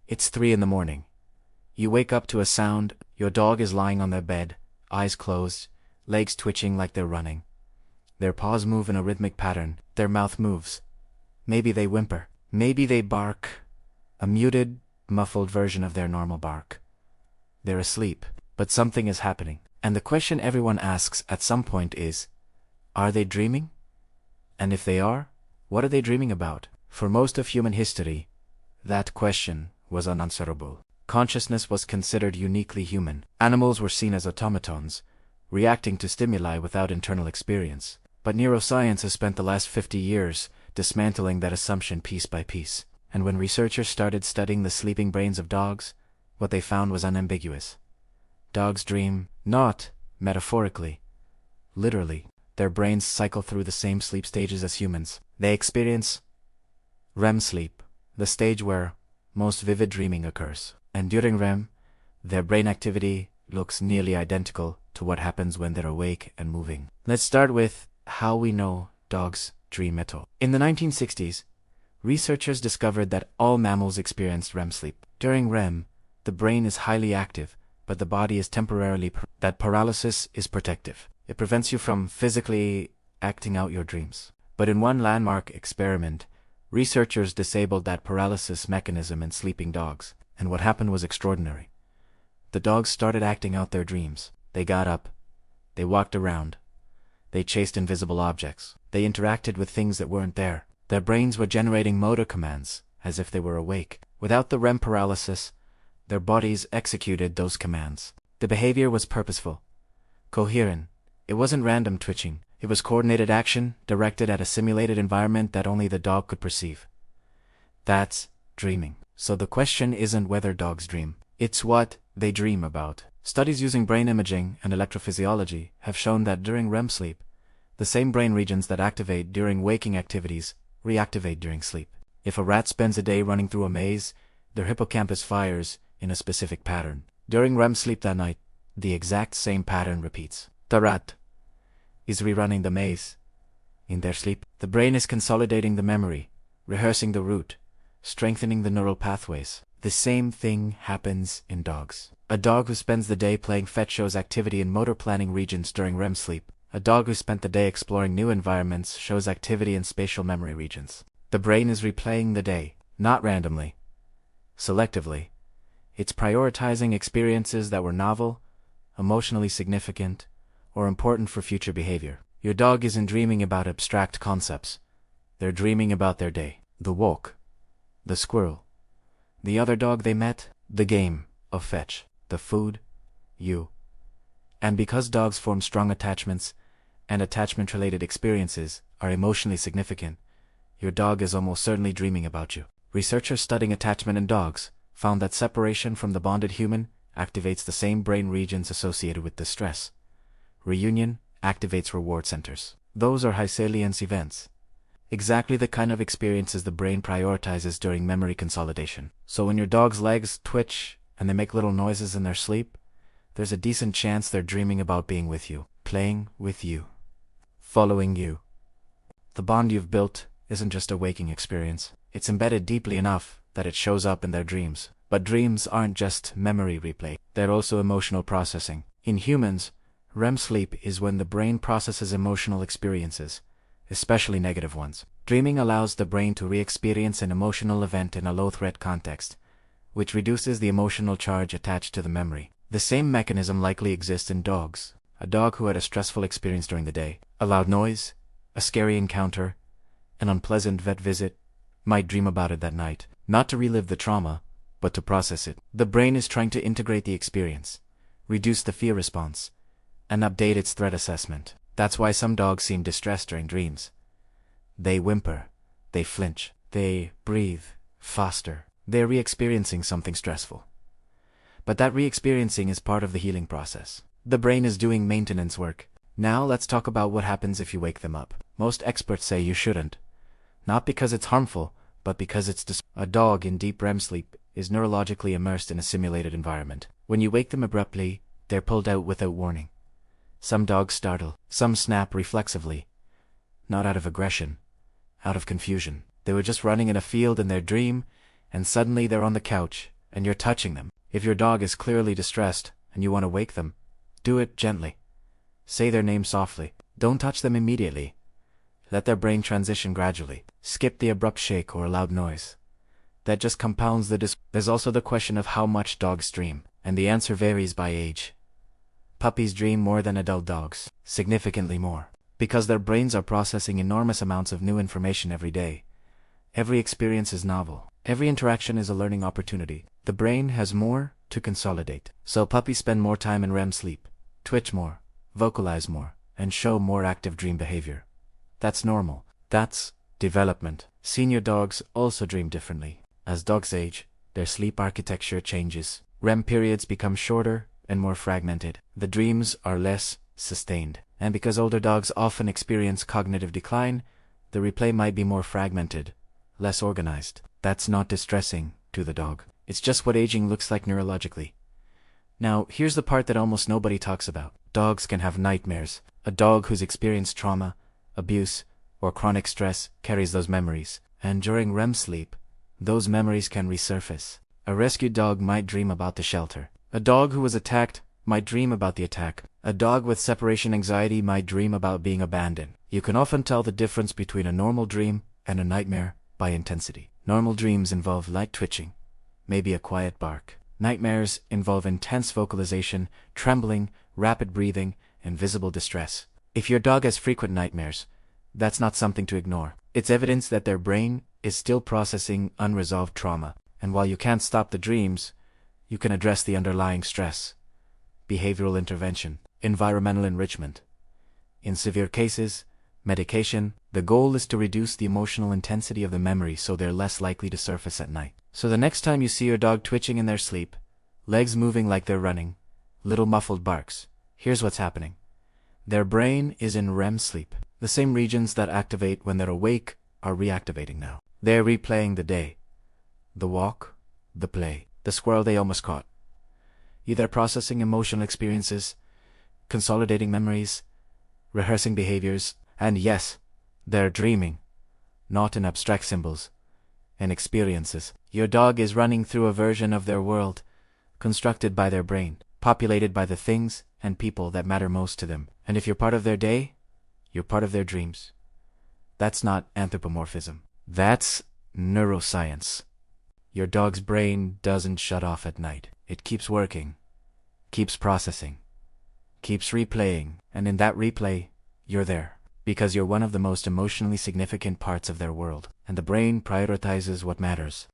It's 3 in the morning. You wake up to a sound. Your dog is lying on their bed, eyes closed, legs twitching like they're running. Their paws move in a rhythmic pattern, their mouth moves. Maybe they whimper. Maybe they bark. A muted, muffled version of their normal bark. They're asleep, but something is happening. And the question everyone asks at some point is, are they dreaming? And if they are, what are they dreaming about? For most of human history, that question was unanswerable. Consciousness was considered uniquely human. Animals were seen as automatons, reacting to stimuli without internal experience. But neuroscience has spent the last 50 years dismantling that assumption piece by piece. And when researchers started studying the sleeping brains of dogs, what they found was unambiguous. Dogs dream, not metaphorically, literally. Their brains cycle through the same sleep stages as humans. They experience REM sleep, the stage where most vivid dreaming occurs. And during REM, their brain activity looks nearly identical to what happens when they're awake and moving. Let's start with how we know dogs dream at all. In the 1960s, researchers discovered that all mammals experienced REM sleep. During REM, the brain is highly active, but the body is temporarily that paralysis is protective. It prevents you from physically acting out your dreams. But in one landmark experiment, researchers disabled that paralysis mechanism in sleeping dogs, and what happened was extraordinary. The dogs started acting out their dreams. They got up. They walked around. They chased invisible objects. They interacted with things that weren't there. Their brains were generating motor commands, as if they were awake. Without the REM paralysis, their bodies executed those commands. The behavior was purposeful, coherent. It wasn't random twitching. It was coordinated action directed at a simulated environment that only the dog could perceive. That's dreaming. So the question isn't whether dogs dream. It's what they dream about. Studies using brain imaging and electrophysiology have shown that during REM sleep, the same brain regions that activate during waking activities reactivate during sleep. If a rat spends a day running through a maze, their hippocampus fires in a specific pattern. During REM sleep that night, the exact same pattern repeats. The rat is rerunning the maze. In their sleep, the brain is consolidating the memory, rehearsing the route, strengthening the neural pathways. The same thing happens in dogs. A dog who spends the day playing fetch shows activity in motor planning regions during REM sleep. A dog who spent the day exploring new environments shows activity in spatial memory regions. The brain is replaying the day, not randomly, selectively. It's prioritizing experiences that were novel, emotionally significant, or important for future behavior. Your dog isn't dreaming about abstract concepts. They're dreaming about their day. The walk, the squirrel, the other dog they met, the game of fetch, the food, you. And because dogs form strong attachments, and attachment-related experiences are emotionally significant, your dog is almost certainly dreaming about you. Researchers studying attachment in dogs found that separation from the bonded human activates the same brain regions associated with distress. Reunion activates reward centers. Those are high salience events. Exactly the kind of experiences the brain prioritizes during memory consolidation. So when your dog's legs twitch and they make little noises in their sleep, there's a decent chance they're dreaming about being with you, playing with you, following you. The bond you've built isn't just a waking experience. It's embedded deeply enough that it shows up in their dreams. But dreams aren't just memory replay. They're also emotional processing. In humans, REM sleep is when the brain processes emotional experiences, especially negative ones. Dreaming allows the brain to re-experience an emotional event in a low-threat context, which reduces the emotional charge attached to the memory. The same mechanism likely exists in dogs. A dog who had a stressful experience during the day, a loud noise, a scary encounter, an unpleasant vet visit, might dream about it that night, not to relive the trauma, but to process it. The brain is trying to integrate the experience, reduce the fear response, and update its threat assessment. That's why some dogs seem distressed during dreams. They whimper, they flinch, they breathe faster. They're re-experiencing something stressful. But that re-experiencing is part of the healing process. The brain is doing maintenance work. Now let's talk about what happens if you wake them up. Most experts say you shouldn't. Not because it's harmful, but because it's a dog in deep REM sleep is neurologically immersed in a simulated environment. When you wake them abruptly, they're pulled out without warning. Some dogs startle, some snap reflexively. Not out of aggression, out of confusion. They were just running in a field in their dream, and suddenly they're on the couch, and you're touching them. If your dog is clearly distressed and you want to wake them, do it gently. Say their name softly. Don't touch them immediately. Let their brain transition gradually. Skip the abrupt shake or loud noise. That just compounds the There's also the question of how much dogs dream, and the answer varies by age. Puppies dream more than adult dogs, significantly more, because their brains are processing enormous amounts of new information every day. Every experience is novel. Every interaction is a learning opportunity. The brain has more to consolidate. So puppies spend more time in REM sleep, twitch more, vocalize more, and show more active dream behavior. That's normal. That's development. Senior dogs also dream differently. As dogs age, their sleep architecture changes. REM periods become shorter and more fragmented. The dreams are less sustained. And because older dogs often experience cognitive decline, the replay might be more fragmented, less organized. That's not distressing to the dog. It's just what aging looks like neurologically. Now, here's the part that almost nobody talks about. Dogs can have nightmares. A dog who's experienced trauma, abuse, or chronic stress carries those memories. And during REM sleep, those memories can resurface. A rescued dog might dream about the shelter. A dog who was attacked might dream about the attack. A dog with separation anxiety might dream about being abandoned. You can often tell the difference between a normal dream and a nightmare by intensity. Normal dreams involve light twitching, maybe a quiet bark. Nightmares involve intense vocalization, trembling, rapid breathing, and visible distress. If your dog has frequent nightmares, that's not something to ignore. It's evidence that their brain is still processing unresolved trauma. And while you can't stop the dreams, you can address the underlying stress. Behavioral intervention, environmental enrichment. In severe cases, medication. The goal is to reduce the emotional intensity of the memory so they're less likely to surface at night. So the next time you see your dog twitching in their sleep, legs moving like they're running, little muffled barks, here's what's happening. Their brain is in REM sleep. The same regions that activate when they're awake are reactivating now. They're replaying the day, the walk, the play, the squirrel they almost caught. Either processing emotional experiences, consolidating memories, rehearsing behaviors, and yes, they're dreaming, not in abstract symbols and experiences. Your dog is running through a version of their world, constructed by their brain, populated by the things and people that matter most to them. And if you're part of their day, you're part of their dreams. That's not anthropomorphism. That's neuroscience. Your dog's brain doesn't shut off at night. It keeps working, keeps processing, keeps replaying, and in that replay, you're there. Because you're one of the most emotionally significant parts of their world, and the brain prioritizes what matters.